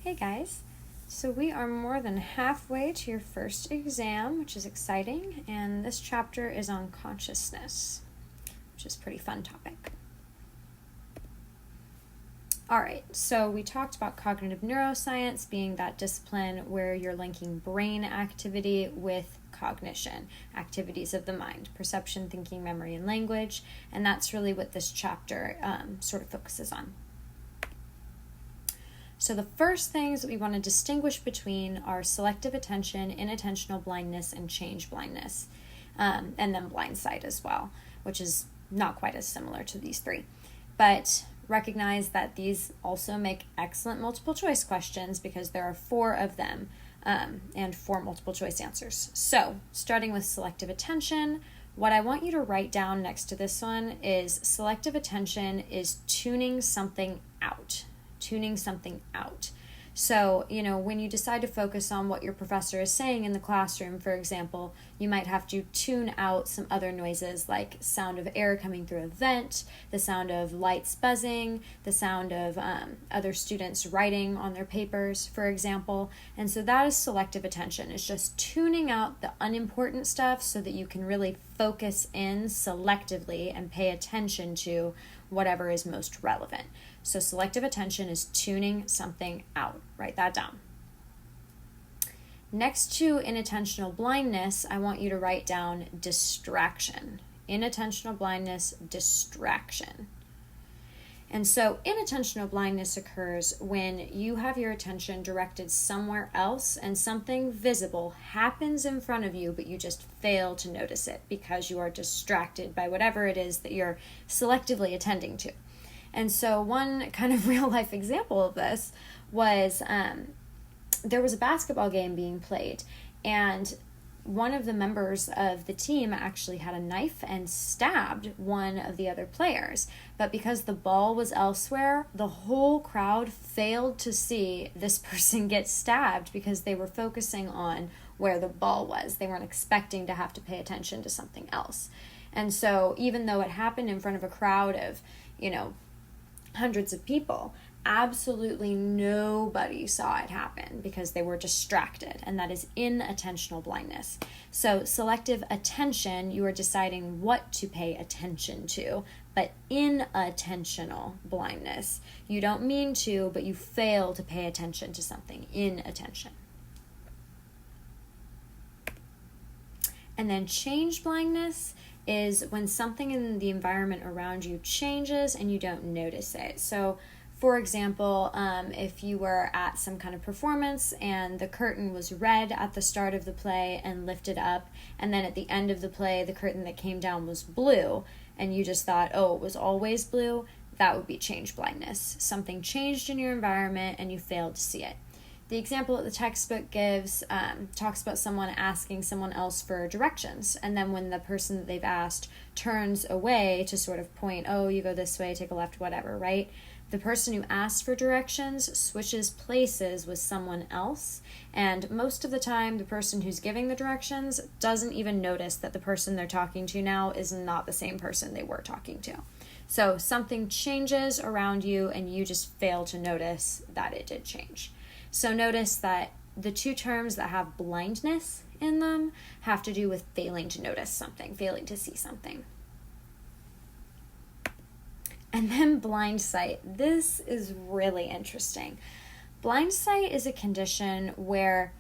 Hey guys, so we are more than halfway to your first exam, which is exciting, and this chapter is on consciousness, which is a pretty fun topic. Alright, so we talked about cognitive neuroscience being that discipline where you're linking brain activity with cognition, activities of the mind, perception, thinking, memory, and language, and that's really what this chapter sort of focuses on. So the first things that we want to distinguish between are selective attention, inattentional blindness, and change blindness, and then blind sight as well, which is not quite as similar to these three. But recognize that these also make excellent multiple choice questions because there are 4 of them and 4 multiple choice answers. So starting with selective attention, what I want you to write down next to this one is selective attention is tuning something out. So, when you decide to focus on what your professor is saying in the classroom, for example, you might have to tune out some other noises like sound of air coming through a vent, the sound of lights buzzing, the sound of other students writing on their papers, for example. And so that is selective attention. It's just tuning out the unimportant stuff so that you can really focus in selectively and pay attention to whatever is most relevant. So selective attention is tuning something out. Write that down. Next to inattentional blindness, I want you to write down distraction. Inattentional blindness, distraction. And so inattentional blindness occurs when you have your attention directed somewhere else and something visible happens in front of you, but you just fail to notice it because you are distracted by whatever it is that you're selectively attending to. And so one kind of real life example of this was there was a basketball game being played, and one of the members of the team actually had a knife and stabbed one of the other players. But because the ball was elsewhere, the whole crowd failed to see this person get stabbed because they were focusing on where the ball was. They weren't expecting to have to pay attention to something else. And so even though it happened in front of a crowd of, hundreds of people, absolutely nobody saw it happen because they were distracted, and that is inattentional blindness. So selective attention, you are deciding what to pay attention to, but inattentional blindness, you don't mean to, but you fail to pay attention to something. Inattention. And then change blindness is when something in the environment around you changes and you don't notice it. So, for example, if you were at some kind of performance and the curtain was red at the start of the play and lifted up, and then at the end of the play, the curtain that came down was blue, and you just thought, oh, it was always blue, that would be change blindness. Something changed in your environment and you failed to see it. The example that the textbook gives talks about someone asking someone else for directions, and then when the person that they've asked turns away to sort of point, oh, you go this way, take a left, whatever, right? The person who asked for directions switches places with someone else, and most of the time the person who's giving the directions doesn't even notice that the person they're talking to now is not the same person they were talking to. So something changes around you and you just fail to notice that it did change. So notice that the 2 terms that have blindness in them have to do with failing to notice something, failing to see something. And then blind sight. This is really interesting. Blind sight is a condition where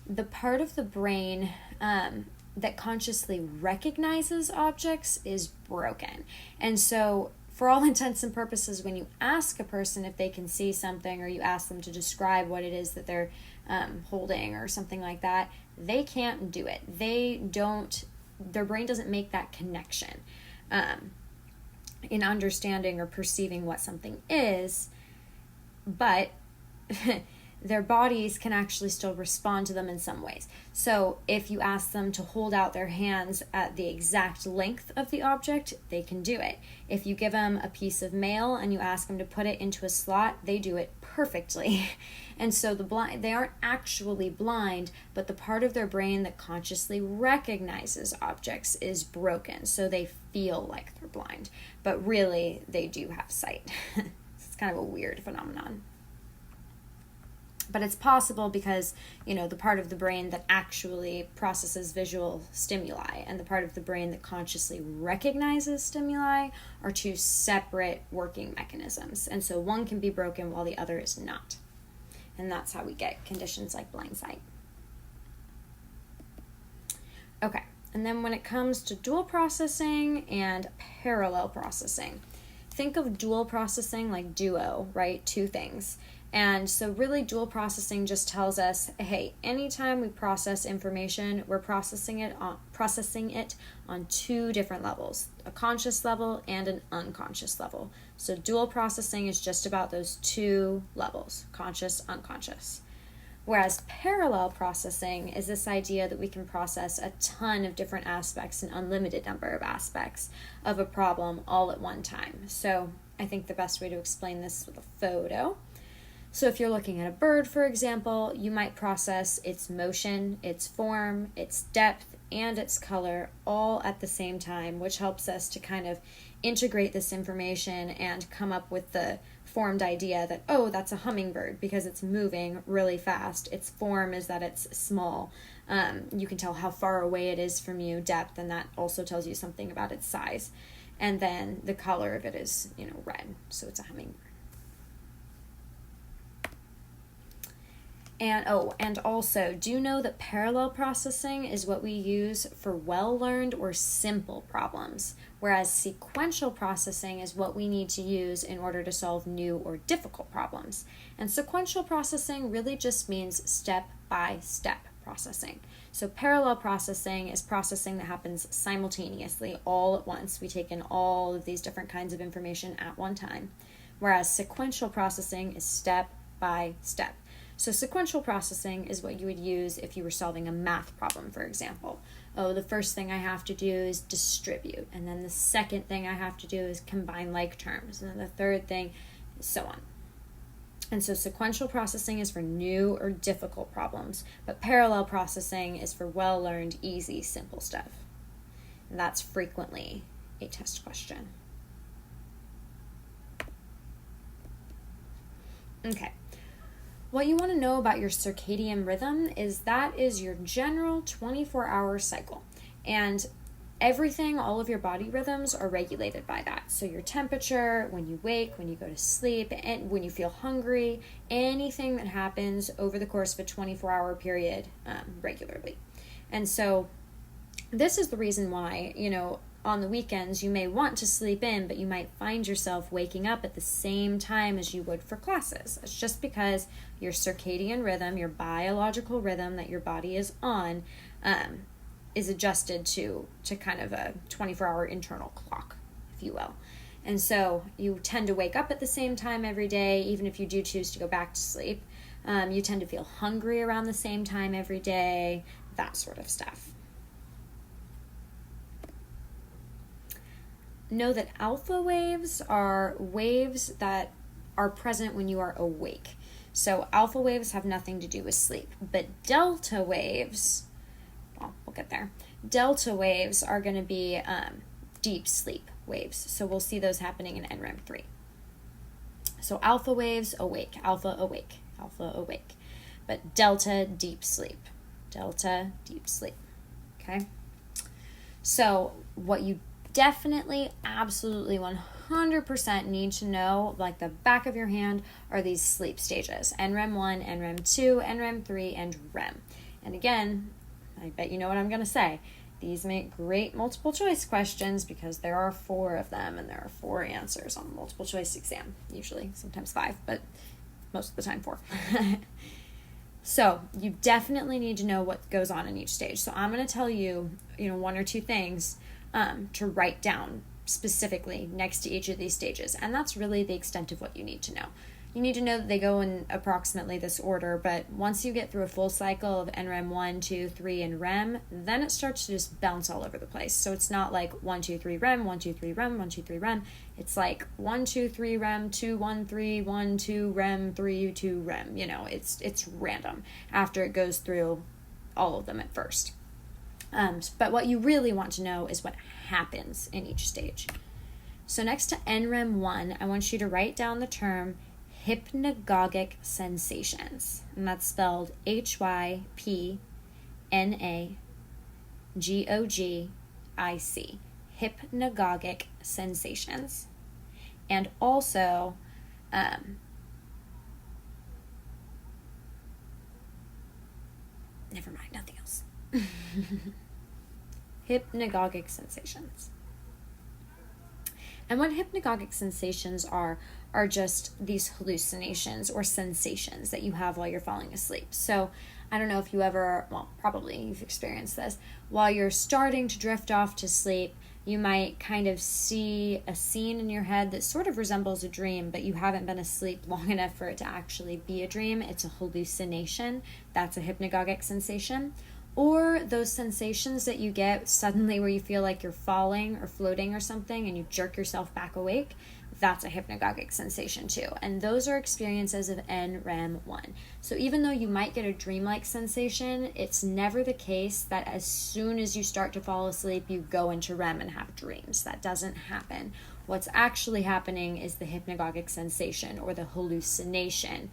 the part of the brain that consciously recognizes objects is broken. And so for all intents and purposes, when you ask a person if they can see something, or you ask them to describe what it is that they're holding or something like that, they can't do it. Their brain doesn't make that connection in understanding or perceiving what something is, but their bodies can actually still respond to them in some ways. So if you ask them to hold out their hands at the exact length of the object, they can do it. If you give them a piece of mail and you ask them to put it into a slot, they do it perfectly. And so they aren't actually blind, but the part of their brain that consciously recognizes objects is broken, so they feel like they're blind, but really they do have sight. It's kind of a weird phenomenon. But it's possible because, the part of the brain that actually processes visual stimuli and the part of the brain that consciously recognizes stimuli are two separate working mechanisms. And so one can be broken while the other is not. And that's how we get conditions like blind sight. Okay, and then when it comes to dual processing and parallel processing, think of dual processing like duo, right? Two things. And so really dual processing just tells us, hey, anytime we process information, we're processing it on two different levels, a conscious level and an unconscious level. So dual processing is just about those two levels, conscious, unconscious. Whereas parallel processing is this idea that we can process a ton of different aspects, an unlimited number of aspects of a problem all at one time. So I think the best way to explain this is with a photo. So if you're looking at a bird, for example, you might process its motion, its form, its depth, and its color all at the same time, which helps us to kind of integrate this information and come up with the formed idea that, oh, that's a hummingbird because it's moving really fast. Its form is that it's small. You can tell how far away it is from you, depth, and that also tells you something about its size. And then the color of it is, red, so it's a hummingbird. And also, do you know that parallel processing is what we use for well-learned or simple problems, whereas sequential processing is what we need to use in order to solve new or difficult problems. And sequential processing really just means step-by-step processing. So parallel processing is processing that happens simultaneously, all at once. We take in all of these different kinds of information at one time, whereas sequential processing is step-by-step. So sequential processing is what you would use if you were solving a math problem, for example. Oh, the first thing I have to do is distribute, and then the second thing I have to do is combine like terms, and then the third thing, so on. And so sequential processing is for new or difficult problems, but parallel processing is for well-learned, easy, simple stuff. And that's frequently a test question. Okay. What you want to know about your circadian rhythm is that is your general 24-hour cycle. And everything, all of your body rhythms are regulated by that. So your temperature, when you wake, when you go to sleep, and when you feel hungry, anything that happens over the course of a 24-hour period regularly. And so this is the reason why, on the weekends, you may want to sleep in, but you might find yourself waking up at the same time as you would for classes. It's just because your circadian rhythm, your biological rhythm that your body is on, is adjusted to kind of a 24-hour internal clock, if you will. And so you tend to wake up at the same time every day, even if you do choose to go back to sleep. You tend to feel hungry around the same time every day, that sort of stuff. Know that alpha waves are waves that are present when you are awake. So alpha waves have nothing to do with sleep, but delta waves, well, we'll get there. Delta waves are going to be deep sleep waves. So we'll see those happening in NREM 3. So alpha waves, awake, alpha, awake, alpha, awake. But delta, deep sleep, delta, deep sleep. Okay? So what you definitely, absolutely, 100% need to know, like the back of your hand, are these sleep stages. NREM 1, NREM 2, NREM 3, and REM. And again, I bet you know what I'm going to say. These make great multiple choice questions because there are 4 of them and there are 4 answers on the multiple choice exam. Usually, sometimes 5, but most of the time 4. So you definitely need to know what goes on in each stage. So I'm going to tell you, 1 or 2 things to write down specifically next to each of these stages. And that's really the extent of what you need to know. You need to know that they go in approximately this order, but once you get through a full cycle of NREM 1, 2, 3, and REM, then it starts to just bounce all over the place. So it's not like 1, 2, 3, REM, 1, 2, 3, REM, 1, 2, 3, REM. It's like 1, 2, 3, REM, 2, 1, 3, 1, 2, REM, 3, 2, REM. It's random after it goes through all of them at first. But what you really want to know is what happens in each stage. So next to NREM 1, I want you to write down the term hypnagogic sensations. And that's spelled Hypnagogic. Hypnagogic sensations. And also, never mind, nothing else. Hypnagogic sensations. And what hypnagogic sensations are just these hallucinations or sensations that you have while you're falling asleep. So I don't know if you ever, well, probably you've experienced this. While you're starting to drift off to sleep, you might kind of see a scene in your head that sort of resembles a dream, but you haven't been asleep long enough for it to actually be a dream. It's a hallucination. That's a hypnagogic sensation. Or those sensations that you get suddenly where you feel like you're falling or floating or something and you jerk yourself back awake. That's a hypnagogic sensation too. And those are experiences of NREM1. So even though you might get a dreamlike sensation, it's never the case that as soon as you start to fall asleep, you go into REM and have dreams. That doesn't happen. What's actually happening is the hypnagogic sensation or the hallucination,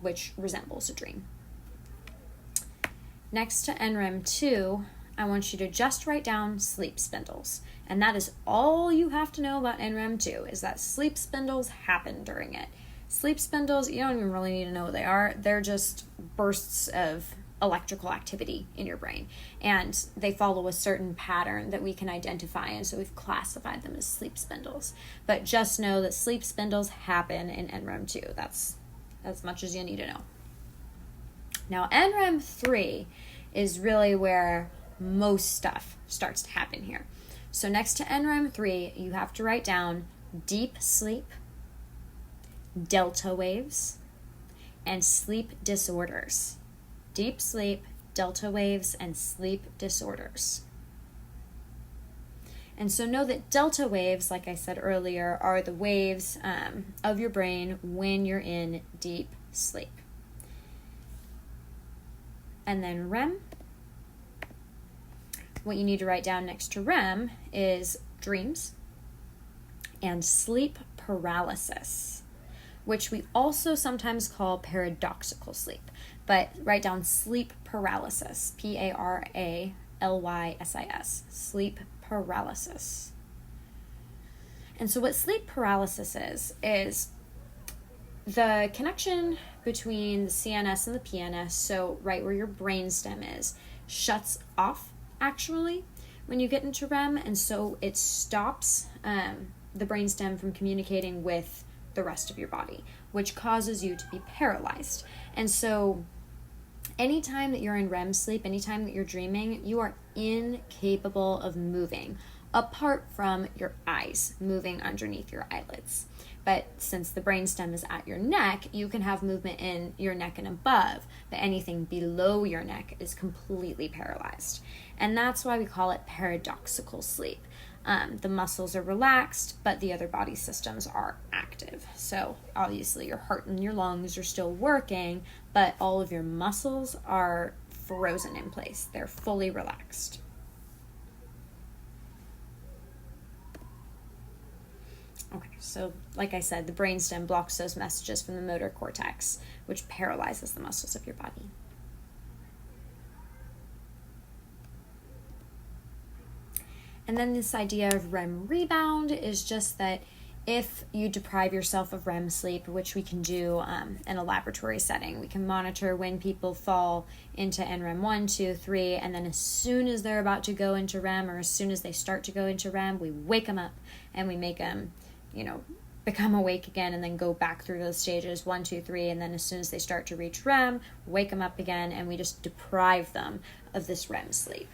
which resembles a dream. Next to NREM2, I want you to just write down sleep spindles. And that is all you have to know about NREM2, is that sleep spindles happen during it. Sleep spindles, you don't even really need to know what they are. They're just bursts of electrical activity in your brain. And they follow a certain pattern that we can identify, and so we've classified them as sleep spindles. But just know that sleep spindles happen in NREM2. That's as much as you need to know. Now, NREM3 is really where most stuff starts to happen here. So next to NREM3, you have to write down deep sleep, delta waves, and sleep disorders. Deep sleep, delta waves, and sleep disorders. And so know that delta waves, like I said earlier, are the waves of your brain when you're in deep sleep. And then REM. What you need to write down next to REM is dreams and sleep paralysis, which we also sometimes call paradoxical sleep. But write down sleep paralysis, Paralylys, sleep paralysis. And so what sleep paralysis is the connection between the CNS and the PNS, so right where your brainstem is, shuts off actually when you get into REM, and so it stops the brainstem from communicating with the rest of your body, which causes you to be paralyzed. And so anytime that you're in REM sleep, anytime that you're dreaming, you are incapable of moving apart from your eyes moving underneath your eyelids. But since the brainstem is at your neck, you can have movement in your neck and above, but anything below your neck is completely paralyzed. And that's why we call it paradoxical sleep. The muscles are relaxed, but the other body systems are active. So obviously your heart and your lungs are still working, but all of your muscles are frozen in place. They're fully relaxed. Okay, so like I said, the brainstem blocks those messages from the motor cortex, which paralyzes the muscles of your body. And then this idea of REM rebound is just that if you deprive yourself of REM sleep, which we can do in a laboratory setting, we can monitor when people fall into NREM 1, 2, 3, and then as soon as they're about to go into REM, or as soon as they start to go into REM, we wake them up and we make them, become awake again, and then go back through those stages 1, 2, 3, and then as soon as they start to reach REM, wake them up again, and we just deprive them of this REM sleep.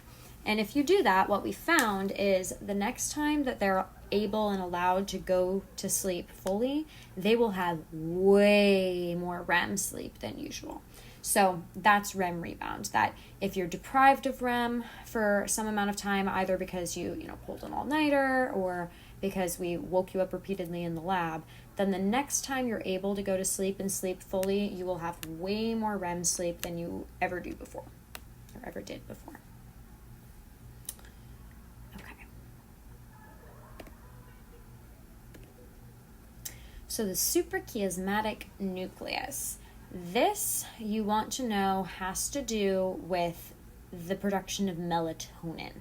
And if you do that, what we found is the next time that they're able and allowed to go to sleep fully, they will have way more REM sleep than usual. So that's REM rebound, that if you're deprived of REM for some amount of time, either because you pulled an all-nighter or because we woke you up repeatedly in the lab, then the next time you're able to go to sleep and sleep fully, you will have way more REM sleep than you ever do before, or ever did before. So the suprachiasmatic nucleus. This, you want to know, has to do with the production of melatonin.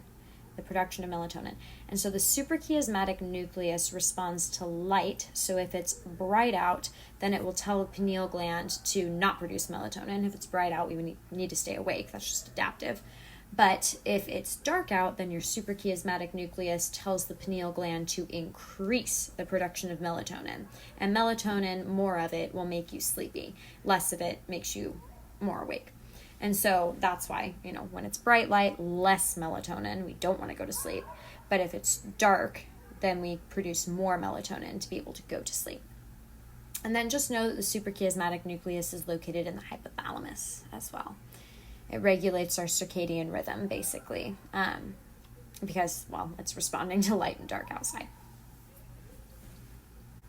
And so the suprachiasmatic nucleus responds to light. So if it's bright out, then it will tell the pineal gland to not produce melatonin. If it's bright out, we would need to stay awake. That's just adaptive. But if it's dark out, then your suprachiasmatic nucleus tells the pineal gland to increase the production of melatonin. And melatonin, more of it, will make you sleepy. Less of it makes you more awake. And so that's why, when it's bright light, less melatonin. We don't want to go to sleep. But if it's dark, then we produce more melatonin to be able to go to sleep. And then just know that the suprachiasmatic nucleus is located in the hypothalamus as well. It regulates our circadian rhythm, basically, because, it's responding to light and dark outside.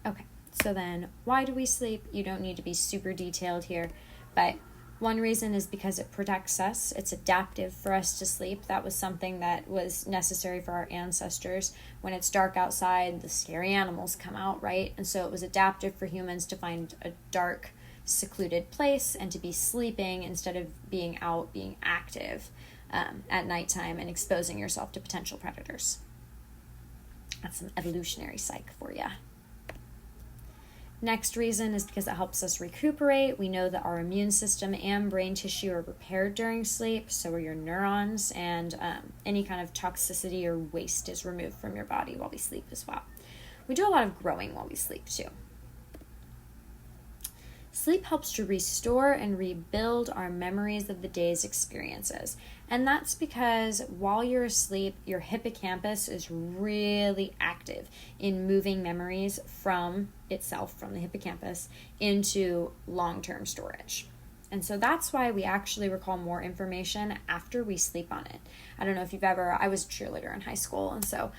Okay, so then why do we sleep? You don't need to be super detailed here, but one reason is because it protects us. It's adaptive for us to sleep. That was something that was necessary for our ancestors. When it's dark outside, the scary animals come out, right? And so it was adaptive for humans to find a dark, secluded place and to be sleeping instead of being out, being active at nighttime and exposing yourself to potential predators. That's some evolutionary psych for you. Next reason is because it helps us recuperate. We know that our immune system and brain tissue are repaired during sleep, so are your neurons, and any kind of toxicity or waste is removed from your body while we sleep as well. We do a lot of growing while we sleep too. Sleep helps to restore and rebuild our memories of the day's experiences. And that's because while you're asleep, your hippocampus is really active in moving memories from the hippocampus, into long-term storage. And so that's why we actually recall more information after we sleep on it. I don't know if I was a cheerleader in high school, and so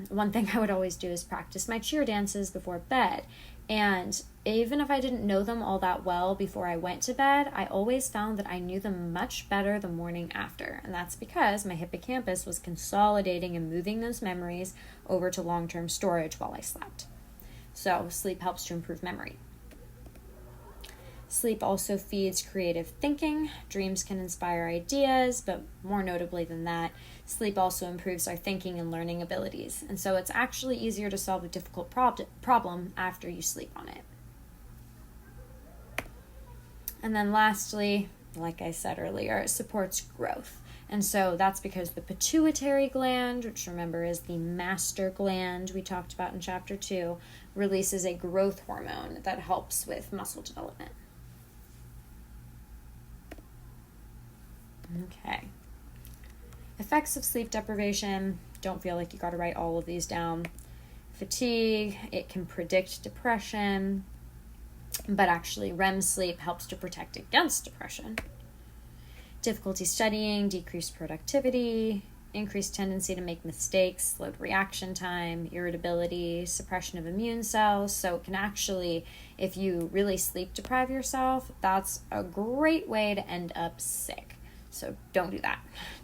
one thing I would always do is practice my cheer dances before bed. And even if I didn't know them all that well before I went to bed, I always found that I knew them much better the morning after. And that's because my hippocampus was consolidating and moving those memories over to long-term storage while I slept. So sleep helps to improve memory. Sleep also feeds creative thinking. Dreams can inspire ideas, but more notably than that, sleep also improves our thinking and learning abilities. And so it's actually easier to solve a difficult problem after you sleep on it. And then lastly, like I said earlier, it supports growth. And so that's because the pituitary gland, which remember is the master gland we talked about in chapter 2, releases a growth hormone that helps with muscle development. Okay. Effects of sleep deprivation. Don't feel like you got to write all of these down. Fatigue. It can predict depression. But actually, REM sleep helps to protect against depression. Difficulty studying, decreased productivity, increased tendency to make mistakes, slowed reaction time, irritability, suppression of immune cells. So it can actually, if you really sleep deprive yourself, that's a great way to end up sick. So don't do that.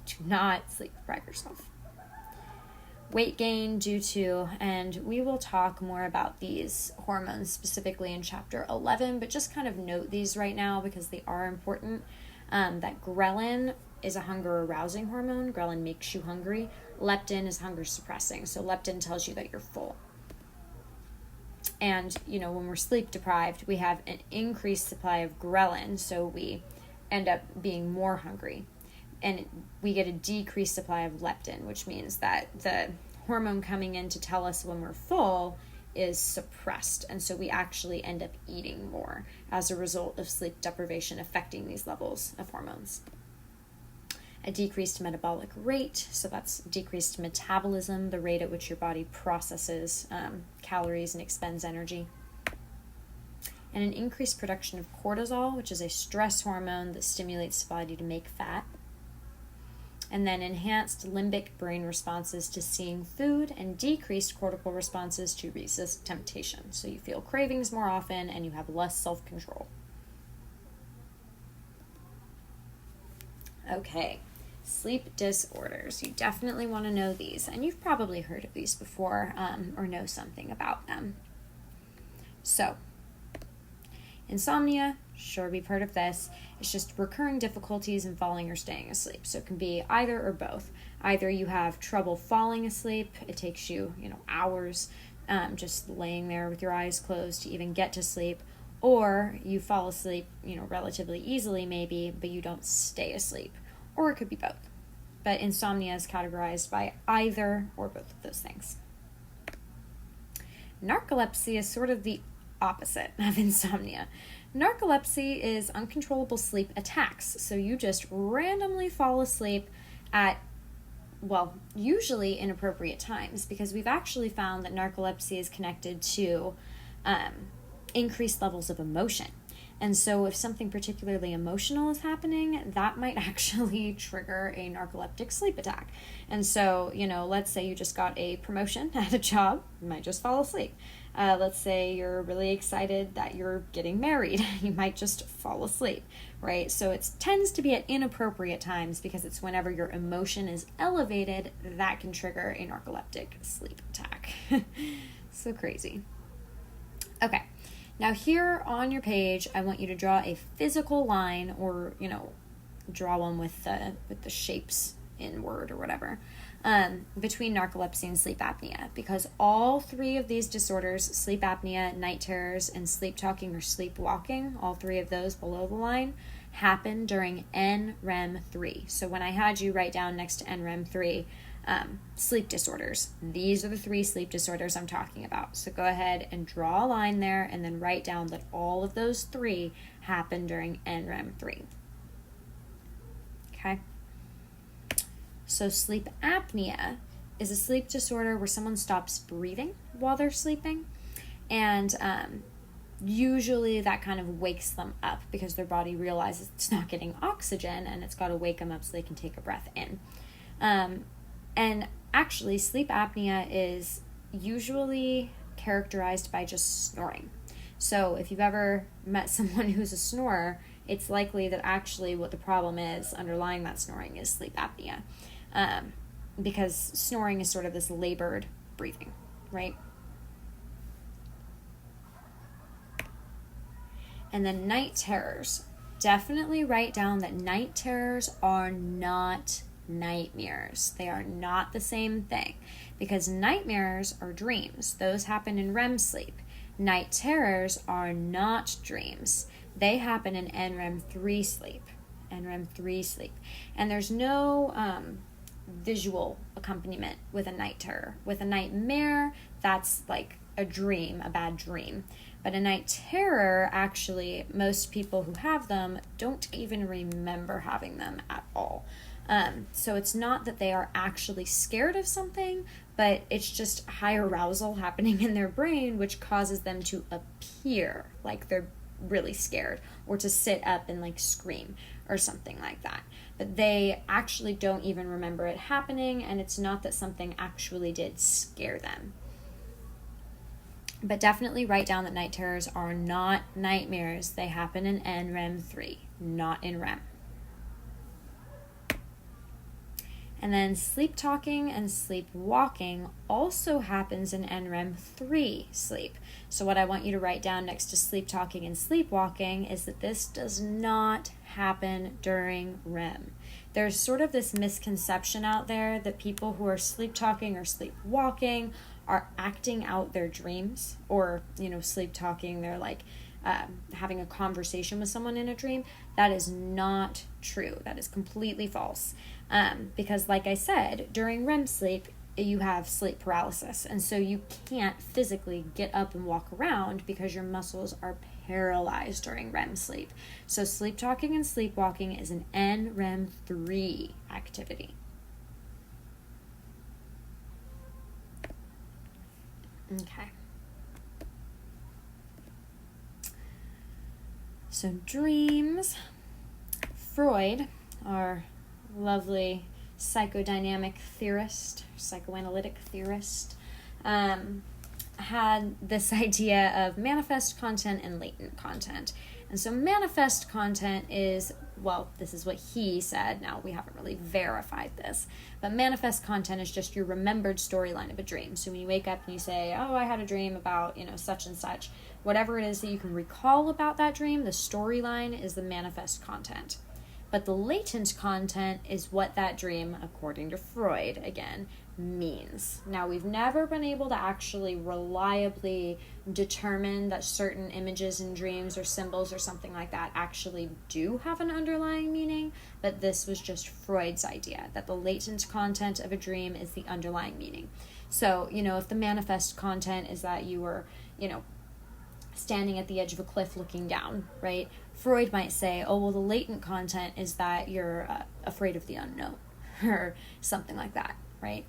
Do not sleep deprive yourself. Weight gain due to, and we will talk more about these hormones specifically in chapter 11, but just kind of note these right now because they are important. That ghrelin is a hunger arousing hormone. Ghrelin makes you hungry. Leptin is hunger suppressing. So leptin tells you that you're full. And, when we're sleep deprived, we have an increased supply of ghrelin. So we end up being more hungry. And we get a decreased supply of leptin, which means that the hormone coming in to tell us when we're full is suppressed. And so we actually end up eating more as a result of sleep deprivation affecting these levels of hormones. A decreased metabolic rate, so that's decreased metabolism, the rate at which your body processes calories and expends energy. And an increased production of cortisol, which is a stress hormone that stimulates the body to make fat. And then enhanced limbic brain responses to seeing food and decreased cortical responses to resist temptation. So you feel cravings more often and you have less self-control. Okay, sleep disorders. You definitely want to know these, and you've probably heard of these before or know something about them. So, insomnia, sure, we've heard of this. It's just recurring difficulties in falling or staying asleep. So it can be either or both. Either you have trouble falling asleep, it takes you, hours just laying there with your eyes closed to even get to sleep, or you fall asleep, relatively easily maybe, but you don't stay asleep. Or it could be both. But insomnia is categorized by either or both of those things. Narcolepsy is sort of the opposite of insomnia. Narcolepsy is uncontrollable sleep attacks. So you just randomly fall asleep at, usually inappropriate times, because we've actually found that narcolepsy is connected to increased levels of emotion. And so if something particularly emotional is happening, that might actually trigger a narcoleptic sleep attack. And so, let's say you just got a promotion at a job, you might just fall asleep. Let's say you're really excited that you're getting married, you might just fall asleep, right? So it tends to be at inappropriate times because it's whenever your emotion is elevated that can trigger a narcoleptic sleep attack. So crazy. Okay. Now here on your page, I want you to draw a physical line, or, draw one with the shapes in Word or whatever, between narcolepsy and sleep apnea, because all three of these disorders, sleep apnea, night terrors, and sleep talking or sleepwalking, all three of those below the line, happen during NREM3. So when I had you write down next to NREM3, sleep disorders. These are the three sleep disorders I'm talking about. So go ahead and draw a line there and then write down that all of those three happen during NREM3. Okay? So sleep apnea is a sleep disorder where someone stops breathing while they're sleeping. And usually that kind of wakes them up because their body realizes it's not getting oxygen and it's got to wake them up so they can take a breath in. And actually, sleep apnea is usually characterized by just snoring. So if you've ever met someone who's a snorer, it's likely that actually what the problem is underlying that snoring is sleep apnea. Because snoring is sort of this labored breathing, right? And then night terrors. Definitely write down that night terrors are not nightmares. They are not the same thing, because nightmares are dreams. Those happen in REM sleep. Night terrors are not dreams. They happen in NREM3 sleep. NREM3 sleep. And there's no visual accompaniment with a night terror. With a nightmare, that's like a dream, a bad dream. But a night terror, actually, most people who have them don't even remember having them at all. So it's not that they are actually scared of something, but it's just high arousal happening in their brain, which causes them to appear like they're really scared, or to sit up and like scream or something like that. But they actually don't even remember it happening, and it's not that something actually did scare them. But definitely write down that night terrors are not nightmares. They happen in NREM3, not in REM. And then sleep talking and sleepwalking also happens in NREM3 sleep. So what I want you to write down next to sleep talking and sleepwalking is that this does not happen during REM. There's sort of this misconception out there that people who are sleep talking or sleepwalking are acting out their dreams, or, sleep talking, they're like having a conversation with someone in a dream. That is not true. That is completely false. Because like I said, during REM sleep, you have sleep paralysis. And so you can't physically get up and walk around because your muscles are paralyzed during REM sleep. So sleep talking and sleepwalking is an NREM3 activity. Okay. So dreams. Freud, our lovely psychodynamic theorist, psychoanalytic theorist, had this idea of manifest content and latent content. And so manifest content is well, this is what he said. Now, we haven't really verified this, but manifest content is just your remembered storyline of a dream. So when you wake up and you say, oh, I had a dream about, such and such, whatever it is that you can recall about that dream, the storyline is the manifest content. But the latent content is what that dream, according to Freud, again, means. Now, we've never been able to actually reliably determine that certain images in dreams or symbols or something like that actually do have an underlying meaning, but this was just Freud's idea, that the latent content of a dream is the underlying meaning. So, if the manifest content is that you were, standing at the edge of a cliff looking down, right? Freud might say, oh, well, the latent content is that you're afraid of the unknown or something like that, right?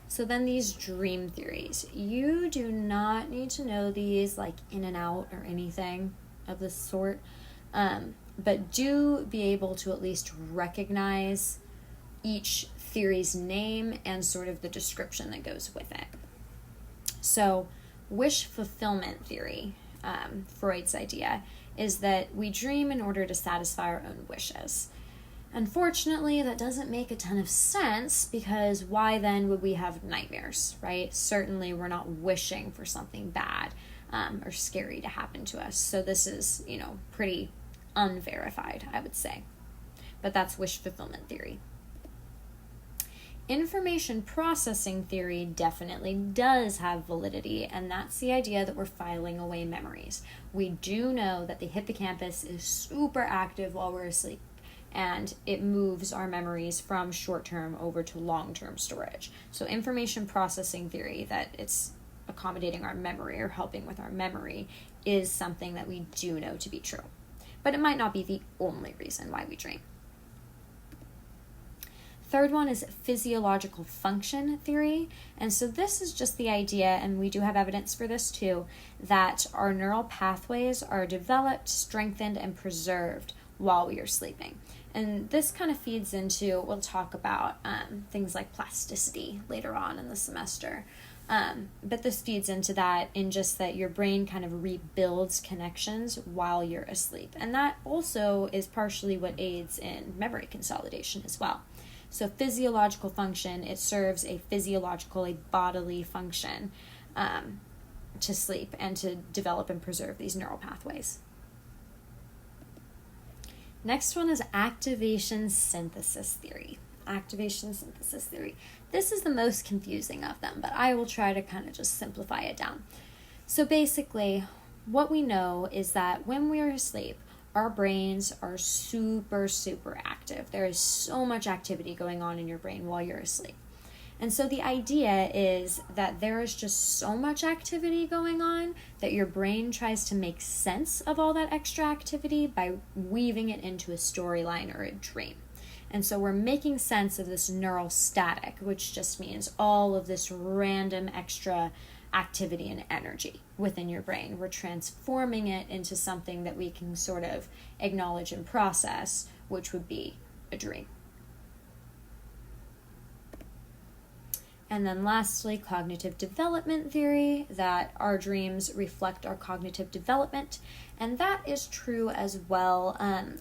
So then these dream theories, you do not need to know these like in and out or anything of this sort, but do be able to at least recognize each theory's name and sort of the description that goes with it. So wish fulfillment theory, Freud's idea, is that we dream in order to satisfy our own wishes. Unfortunately, that doesn't make a ton of sense, because why then would we have nightmares, right? Certainly we're not wishing for something bad or scary to happen to us. So this is, pretty unverified, I would say. But that's wish fulfillment theory. Information processing theory definitely does have validity, and that's the idea that we're filing away memories. We do know that the hippocampus is super active while we're asleep, and it moves our memories from short-term over to long-term storage. So information processing theory, that it's accommodating our memory or helping with our memory, is something that we do know to be true. But it might not be the only reason why we dream. Third one is physiological function theory. And so this is just the idea, and we do have evidence for this too, that our neural pathways are developed, strengthened, and preserved while we are sleeping. And this kind of feeds into, we'll talk about things like plasticity later on in the semester. But this feeds into that in just that your brain kind of rebuilds connections while you're asleep. And that also is partially what aids in memory consolidation as well. So physiological function, it serves a bodily function to sleep and to develop and preserve these neural pathways. Next one is activation synthesis theory. Activation synthesis theory. This is the most confusing of them, but I will try to kind of just simplify it down. So basically, what we know is that when we are asleep, our brains are super, super active. There is so much activity going on in your brain while you're asleep. And so the idea is that there is just so much activity going on that your brain tries to make sense of all that extra activity by weaving it into a storyline or a dream. And so we're making sense of this neural static, which just means all of this random extra activity and energy within your brain. We're transforming it into something that we can sort of acknowledge and process, which would be a dream. And then lastly, cognitive development theory, that our dreams reflect our cognitive development. And that is true as well.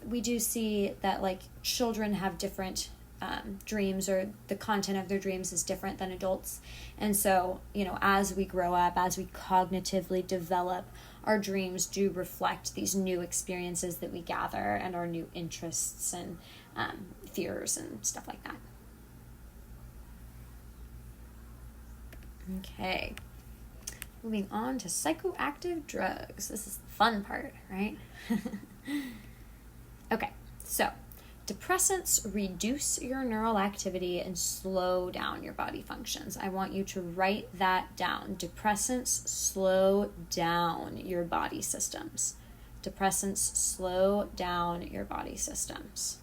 We do see that children have different dreams, or the content of their dreams is different than adults. And so, as we grow up, as we cognitively develop, our dreams do reflect these new experiences that we gather and our new interests and fears and stuff like that. Okay, moving on to psychoactive drugs. This is the fun part, right? Okay, so depressants reduce your neural activity and slow down your body functions. I want you to write that down. Depressants slow down your body systems. Depressants slow down your body systems.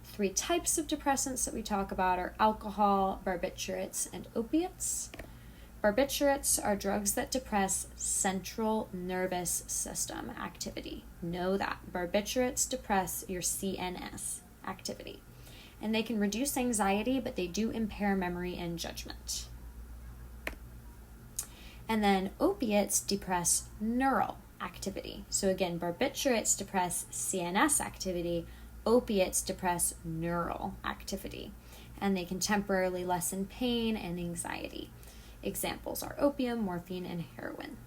3 types of depressants that we talk about are alcohol, barbiturates, and opiates. Barbiturates are drugs that depress central nervous system activity. Know that. Barbiturates depress your CNS activity. And they can reduce anxiety, but they do impair memory and judgment. And then opiates depress neural activity. So again, barbiturates depress CNS activity, opiates depress neural activity, and they can temporarily lessen pain and anxiety. Examples are opium, morphine, and heroin.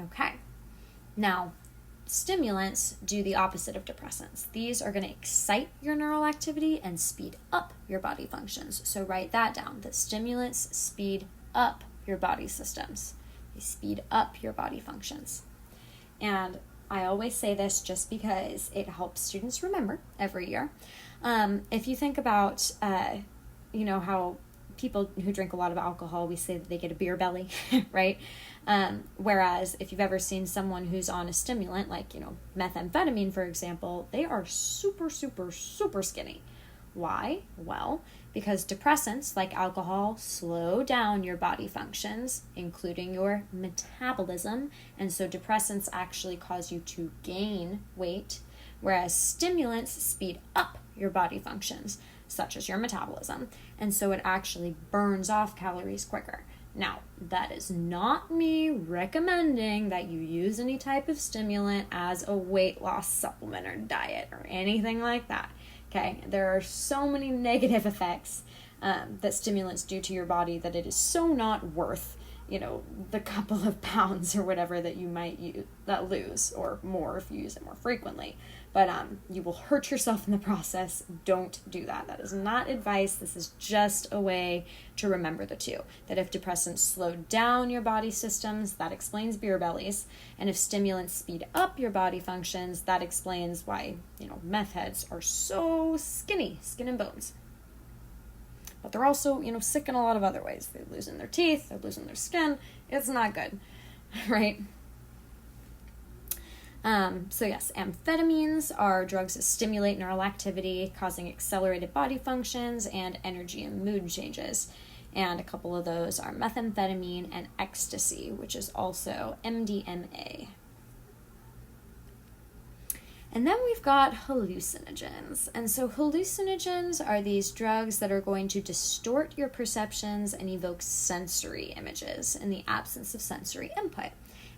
Okay, now stimulants do the opposite of depressants. These are going to excite your neural activity and speed up your body functions. So write that down, that stimulants speed up your body systems. They speed up your body functions. And I always say this just because it helps students remember every year. If you think about, how people who drink a lot of alcohol, we say that they get a beer belly, right? Whereas if you've ever seen someone who's on a stimulant, like, methamphetamine, for example, they are super, super, super skinny. Why? Well, because depressants like alcohol slow down your body functions, including your metabolism, and so depressants actually cause you to gain weight, whereas stimulants speed up your body functions, such as your metabolism, and so it actually burns off calories quicker. Now, that is not me recommending that you use any type of stimulant as a weight loss supplement or diet or anything like that. Okay, there are so many negative effects that stimulants do to your body that it is so not worth, the couple of pounds or whatever that you might lose, or more if you use it more frequently. But you will hurt yourself in the process. Don't do that. That is not advice. This is just a way to remember the two. That if depressants slow down your body systems, that explains beer bellies. And if stimulants speed up your body functions, that explains why, meth heads are so skinny, skin and bones. But they're also, sick in a lot of other ways. They're losing their teeth, they're losing their skin. It's not good, right? So yes, amphetamines are drugs that stimulate neural activity, causing accelerated body functions and energy and mood changes. And a couple of those are methamphetamine and ecstasy, which is also MDMA. And then we've got hallucinogens. And so hallucinogens are these drugs that are going to distort your perceptions and evoke sensory images in the absence of sensory input.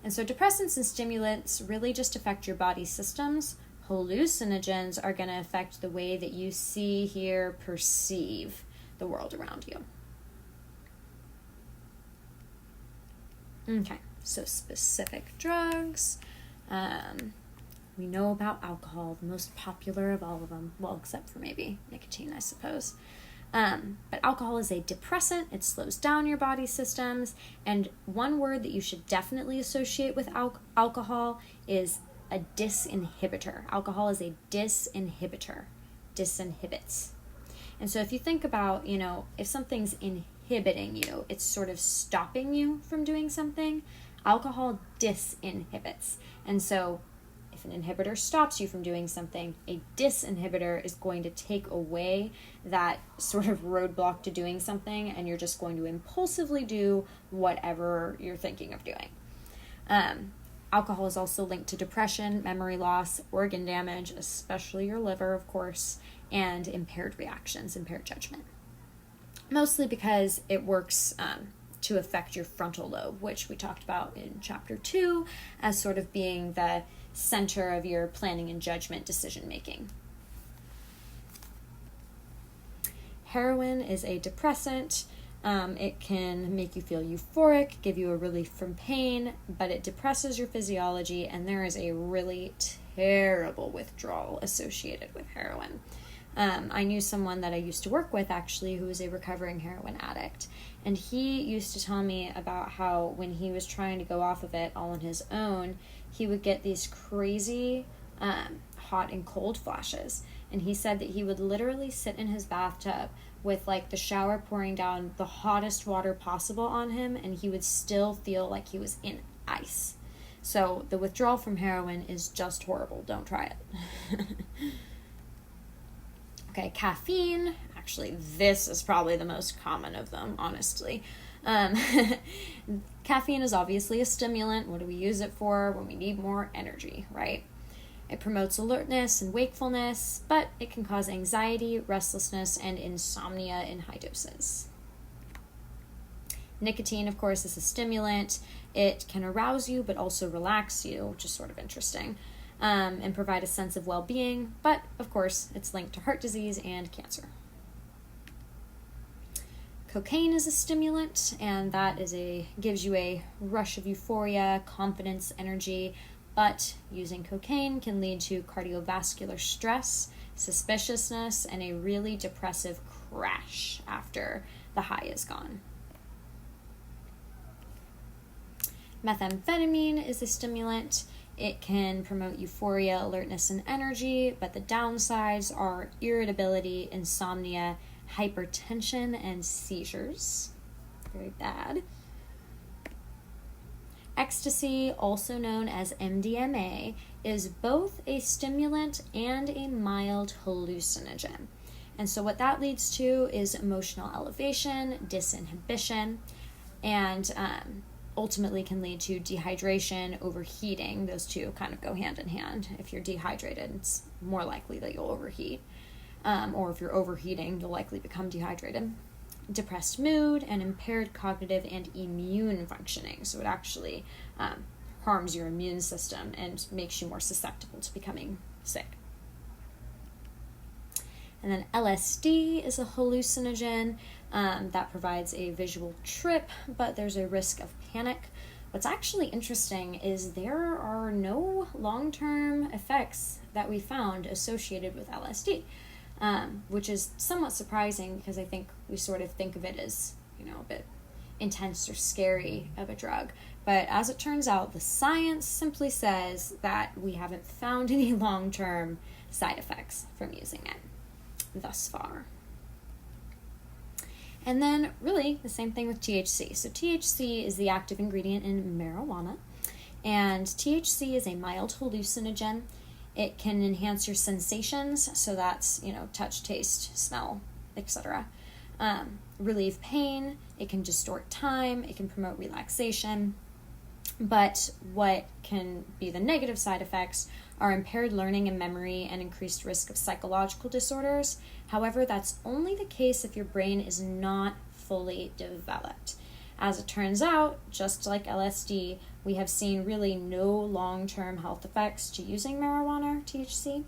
And so depressants and stimulants really just affect your body systems. Hallucinogens are going to affect the way that you see, hear, perceive the world around you. Okay, so specific drugs. We know about alcohol, the most popular of all of them. Well, except for maybe nicotine, I suppose. But alcohol is a depressant. It slows down your body systems. And one word that you should definitely associate with alcohol is a disinhibitor. Alcohol is a disinhibitor. Disinhibits. And so if you think about, if something's inhibiting you, it's sort of stopping you from doing something. Alcohol disinhibits. And so if an inhibitor stops you from doing something, a disinhibitor is going to take away that sort of roadblock to doing something, and you're just going to impulsively do whatever you're thinking of doing. Alcohol is also linked to depression, memory loss, organ damage, especially your liver, of course, and impaired reactions, impaired judgment. Mostly because it works to affect your frontal lobe, which we talked about in Chapter 2 as sort of being the center of your planning and judgment decision making. Heroin is a depressant. It can make you feel euphoric, give you a relief from pain, but it depresses your physiology, and there is a really terrible withdrawal associated with heroin. I knew someone that I used to work with, actually, who was a recovering heroin addict, and he used to tell me about how when he was trying to go off of it all on his own, he would get these crazy hot and cold flashes, and he said that he would literally sit in his bathtub with like the shower pouring down the hottest water possible on him, and he would still feel like he was in ice. So the withdrawal from heroin is just horrible. Don't try it. Okay, caffeine. Actually, this is probably the most common of them, honestly. Caffeine is obviously a stimulant. What do we use it for? When we need more energy, right? It promotes alertness and wakefulness, but it can cause anxiety, restlessness, and insomnia in high doses. Nicotine, of course, is a stimulant. It can arouse you, but also relax you, which is sort of interesting, and provide a sense of well-being. But, of course, it's linked to heart disease and cancer. Cocaine is a stimulant, and that gives you a rush of euphoria, confidence, energy, but using cocaine can lead to cardiovascular stress, suspiciousness, and a really depressive crash after the high is gone. Methamphetamine is a stimulant. It can promote euphoria, alertness, and energy, but the downsides are irritability, insomnia, hypertension, and seizures. Very bad. Ecstasy, also known as MDMA, is both a stimulant and a mild hallucinogen. And so what that leads to is emotional elevation, disinhibition, and ultimately can lead to dehydration, overheating. Those two kind of go hand in hand. If you're dehydrated, it's more likely that you'll overheat. Or if you're overheating, you'll likely become dehydrated. Depressed mood, and impaired cognitive and immune functioning. So it actually harms your immune system and makes you more susceptible to becoming sick. And then LSD is a hallucinogen that provides a visual trip, but there's a risk of panic. What's actually interesting is there are no long-term effects that we found associated with LSD. Which is somewhat surprising because I think we sort of think of it as, a bit intense or scary of a drug. But as it turns out, the science simply says that we haven't found any long-term side effects from using it thus far. And then really the same thing with THC. So THC is the active ingredient in marijuana, and THC is a mild hallucinogen. It can enhance your sensations, so that's, touch, taste, smell, etc. Relieve pain, it can distort time, it can promote relaxation. But what can be the negative side effects are impaired learning and memory and increased risk of psychological disorders. However, that's only the case if your brain is not fully developed. As it turns out, just like LSD, we have seen really no long-term health effects to using marijuana or THC.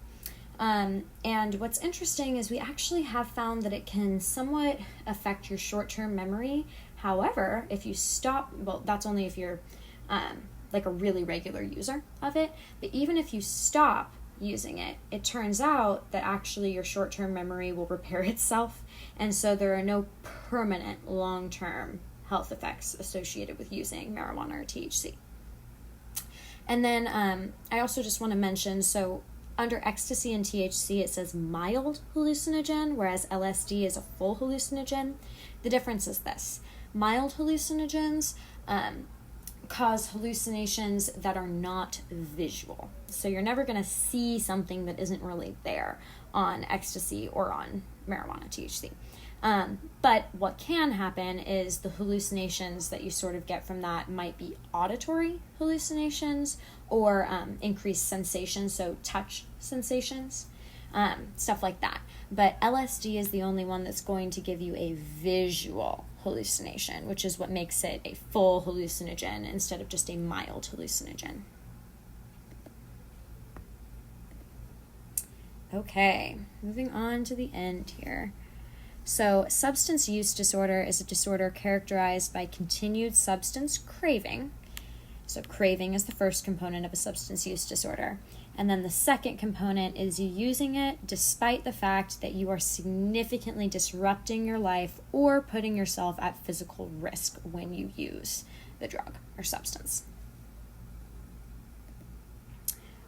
And what's interesting is we actually have found that it can somewhat affect your short-term memory. However, if you stop, well, that's only if you're like a really regular user of it, but even if you stop using it, it turns out that actually your short-term memory will repair itself, and so there are no permanent long-term health effects associated with using marijuana or THC. And then I also just want to mention, so under ecstasy and THC it says mild hallucinogen, whereas LSD is a full hallucinogen. The difference is this: mild hallucinogens cause hallucinations that are not visual. So you're never going to see something that isn't really there on ecstasy or on marijuana, THC. But what can happen is the hallucinations that you sort of get from that might be auditory hallucinations or increased sensations, so touch sensations, stuff like that. But LSD is the only one that's going to give you a visual hallucination, which is what makes it a full hallucinogen instead of just a mild hallucinogen. Okay, moving on to the end here. So, substance use disorder is a disorder characterized by continued substance craving. So, craving is the first component of a substance use disorder. And then the second component is you using it despite the fact that you are significantly disrupting your life or putting yourself at physical risk when you use the drug or substance.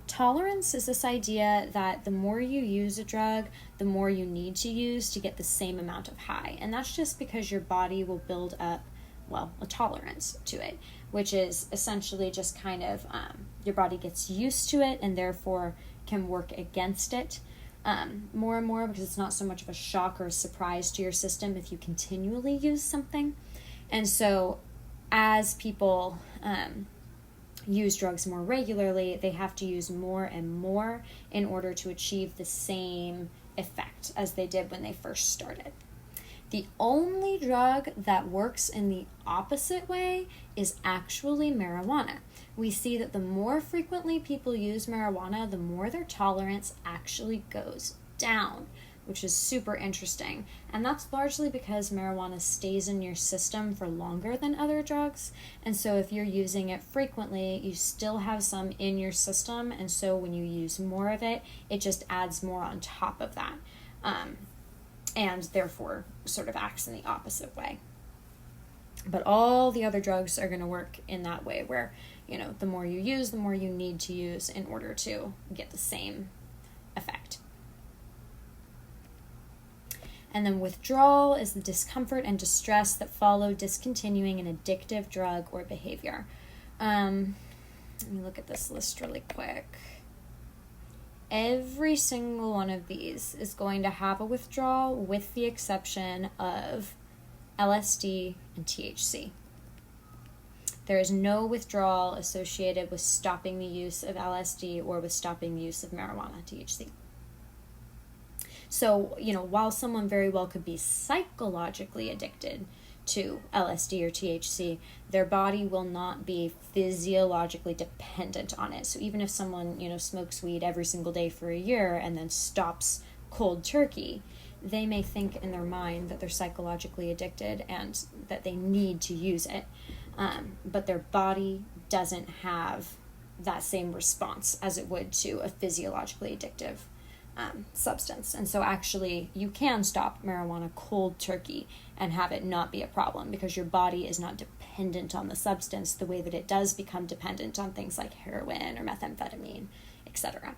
Tolerance is this idea that the more you use a drug, the more you need to use to get the same amount of high. And that's just because your body will build up, a tolerance to it, which is essentially just kind of your body gets used to it and therefore can work against it more and more, because it's not so much of a shock or a surprise to your system if you continually use something. And so as people use drugs more regularly, they have to use more and more in order to achieve the same effect as they did when they first started. The only drug that works in the opposite way is actually marijuana. We see that the more frequently people use marijuana, the more their tolerance actually goes down, which is super interesting. And that's largely because marijuana stays in your system for longer than other drugs. And so if you're using it frequently, you still have some in your system. And so when you use more of it, it just adds more on top of that. And therefore sort of acts in the opposite way. But all the other drugs are going to work in that way where, the more you use, the more you need to use in order to get the same effect. And then withdrawal is the discomfort and distress that follow discontinuing an addictive drug or behavior. Let me look at this list really quick. Every single one of these is going to have a withdrawal with the exception of LSD and THC. There is no withdrawal associated with stopping the use of LSD or with stopping the use of marijuana, THC. So, while someone very well could be psychologically addicted to LSD or THC, their body will not be physiologically dependent on it. So even if someone, smokes weed every single day for a year and then stops cold turkey, they may think in their mind that they're psychologically addicted and that they need to use it. But their body doesn't have that same response as it would to a physiologically addictive substance. And so actually you can stop marijuana cold turkey and have it not be a problem because your body is not dependent on the substance the way that it does become dependent on things like heroin or methamphetamine, etc.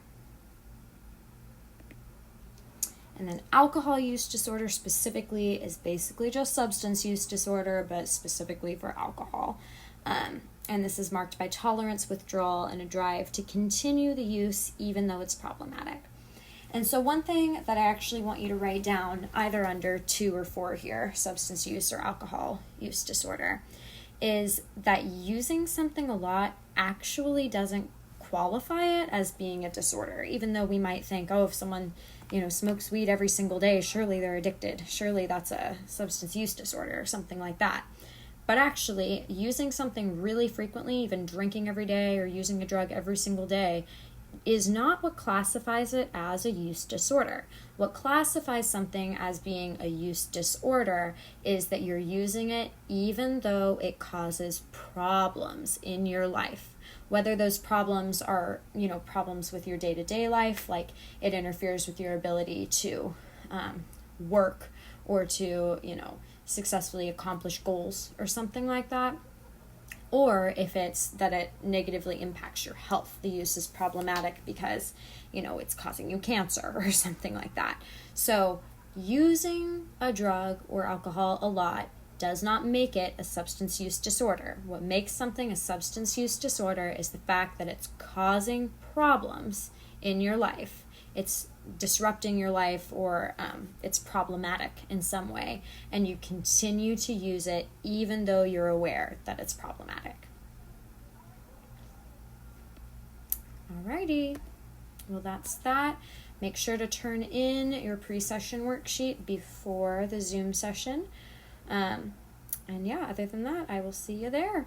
And then alcohol use disorder specifically is basically just substance use disorder, but specifically for alcohol. And this is marked by tolerance, withdrawal, and a drive to continue the use even though it's problematic. And so one thing that I actually want you to write down, either under 2 or 4 here, substance use or alcohol use disorder, is that using something a lot actually doesn't qualify it as being a disorder, even though we might think, if someone, smokes weed every single day, surely they're addicted. Surely that's a substance use disorder or something like that. But actually, using something really frequently, even drinking every day or using a drug every single day, is not what classifies it as a use disorder. What classifies something as being a use disorder is that you're using it even though it causes problems in your life. Whether those problems are, problems with your day-to-day life, like it interferes with your ability to work or to, successfully accomplish goals or something like that. Or if it's that it negatively impacts your health, the use is problematic because, it's causing you cancer or something like that. So using a drug or alcohol a lot does not make it a substance use disorder. What makes something a substance use disorder is the fact that it's causing problems in your life. It's disrupting your life or it's problematic in some way, and you continue to use it even though you're aware that it's problematic. Alrighty, well that's that. Make sure to turn in your pre-session worksheet before the Zoom session. And yeah, other than that, I will see you there.